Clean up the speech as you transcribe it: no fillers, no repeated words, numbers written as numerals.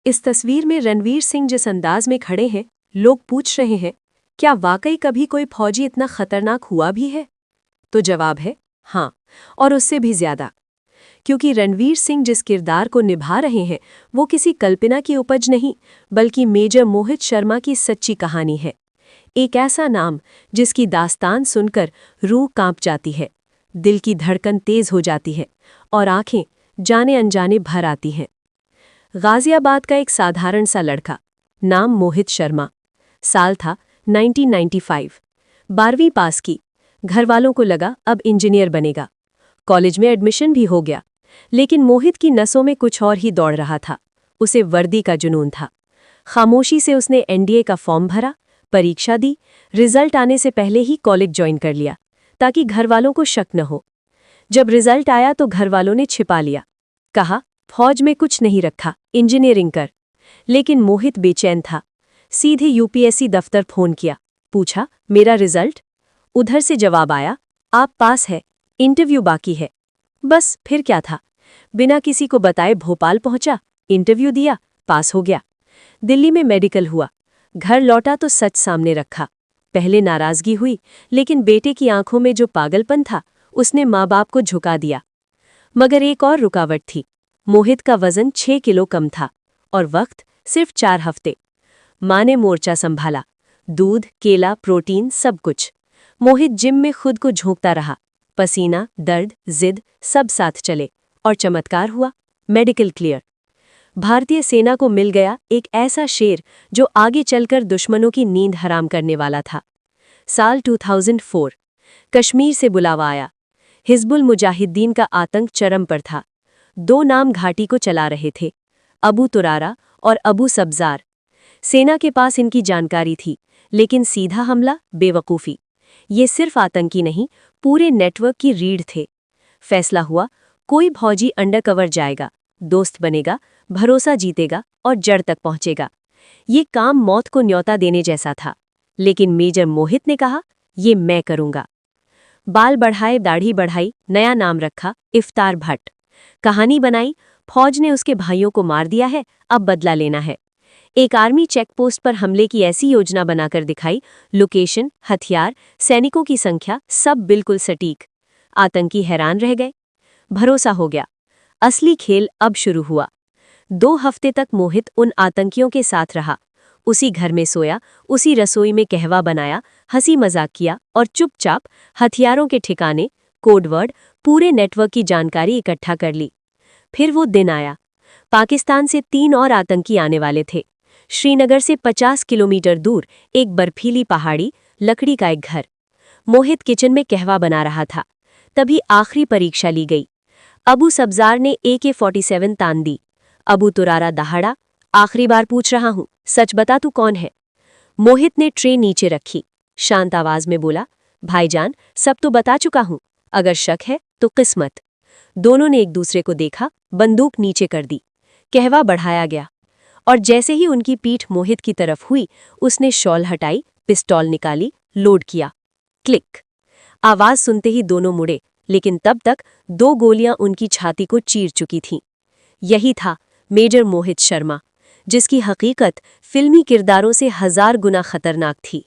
इस तस्वीर में रणवीर सिंह जिस अंदाज में खड़े हैं, लोग पूछ रहे हैं, क्या वाकई कभी कोई फौजी इतना खतरनाक हुआ भी है? तो जवाब है हाँ, और उससे भी ज्यादा। क्योंकि रणवीर सिंह जिस किरदार को निभा रहे हैं, वो किसी कल्पना की उपज नहीं, बल्कि मेजर मोहित शर्मा की सच्ची कहानी है। एक ऐसा नाम जिसकी दास्तान सुनकर रूह कांप जाती है, दिल की धड़कन तेज हो जाती है और आंखें जाने अनजाने भर आती हैं। गाजियाबाद का एक साधारण सा लड़का, नाम मोहित शर्मा। साल था 1995। 12वीं पास की। घर वालों को लगा अब इंजीनियर बनेगा। कॉलेज में एडमिशन भी हो गया। लेकिन मोहित की नसों में कुछ और ही दौड़ रहा था। उसे वर्दी का जुनून था। खामोशी से उसने एनडीए का फॉर्म भरा, परीक्षा दी, रिजल्ट आने से पहले ही कॉलेज ज्वाइन कर लिया, ताकि घर वालों को शक न हो। जब रिजल्ट आया तो घर वालों ने छिपा लिया। कहा, फौज में कुछ नहीं रखा, इंजीनियरिंग कर। लेकिन मोहित बेचैन था। सीधे यूपीएससी दफ्तर फोन किया, पूछा, मेरा रिजल्ट? उधर से जवाब आया, आप पास है, इंटरव्यू बाकी है। बस फिर क्या था? बिना किसी को बताए भोपाल पहुंचा, इंटरव्यू दिया, पास हो गया। दिल्ली में मेडिकल हुआ। घर लौटा तो सच सामने रखा। पहले नाराजगी हुई, लेकिन बेटे की आंखों में जो पागलपन था, उसने माँ बाप को झुका दिया। मगर एक और रुकावट थी। मोहित का वजन 6 किलो कम था और वक्त सिर्फ 4 हफ्ते। माँ ने मोर्चा संभाला, दूध, केला, प्रोटीन, सब कुछ। मोहित जिम में खुद को झोंकता रहा। पसीना, दर्द, जिद सब साथ चले और चमत्कार हुआ, मेडिकल क्लियर। भारतीय सेना को मिल गया एक ऐसा शेर जो आगे चलकर दुश्मनों की नींद हराम करने वाला था। साल 2004 कश्मीर से बुलावा आया। हिजबुल मुजाहिद्दीन का आतंक चरम पर था। 2 नाम घाटी को चला रहे थे, अबू तुरारा और अबू सब्जार। सेना के पास इनकी जानकारी थी, लेकिन सीधा हमला बेवकूफ़ी। ये सिर्फ आतंकी नहीं, पूरे नेटवर्क की रीढ़ थे। फैसला हुआ, कोई फौजी अंडरकवर जाएगा, दोस्त बनेगा, भरोसा जीतेगा और जड़ तक पहुंचेगा। ये काम मौत को न्योता देने जैसा था। लेकिन मेजर मोहित ने कहा, ये मैं करूंगा। बाल बढ़ाए, दाढ़ी बढ़ाई, नया नाम रखा, इफ्तार भट्ट। कहानी बनाई, फौज ने उसके भाइयों को मार दिया है, अब बदला लेना है। एक आर्मी चेकपोस्ट पर हमले की ऐसी योजना बनाकर दिखाई, लोकेशन, हथियार, सैनिकों की संख्या सब बिल्कुल सटीक। आतंकी हैरान रह गए। भरोसा हो गया। असली खेल अब शुरू हुआ। 2 हफ्ते तक मोहित उन आतंकियों के साथ रहा। उसी घर में सोया, उसी रसोई में कहवा बनाया, हंसी मजाक किया और चुपचाप हथियारों के ठिकाने, कोडवर्ड, पूरे नेटवर्क की जानकारी इकट्ठा कर ली। फिर वो दिन आया। पाकिस्तान से 3 और आतंकी आने वाले थे। श्रीनगर से 50 किलोमीटर दूर एक बर्फीली पहाड़ी, लकड़ी का एक घर। मोहित किचन में कहवा बना रहा था। तभी आखिरी परीक्षा ली गई। अबू सब्जार ने AK-47 तान दी। अबू तुरारा दहाड़ा, आखिरी बार पूछ रहा हूं, सच बता तू कौन है? मोहित ने ट्रे नीचे रखी, शांत आवाज में बोला, भाईजान, सब तो बता चुका हूं, अगर शक है तो किस्मत। दोनों ने एक दूसरे को देखा, बंदूक नीचे कर दी। कहवा बढ़ाया गया और जैसे ही उनकी पीठ मोहित की तरफ हुई, उसने शॉल हटाई, पिस्तौल निकाली, लोड किया। क्लिक। आवाज सुनते ही दोनों मुड़े, लेकिन तब तक 2 गोलियां उनकी छाती को चीर चुकी थीं। यही था मेजर मोहित शर्मा, जिसकी हकीकत फिल्मी किरदारों से 1000 गुना खतरनाक थी।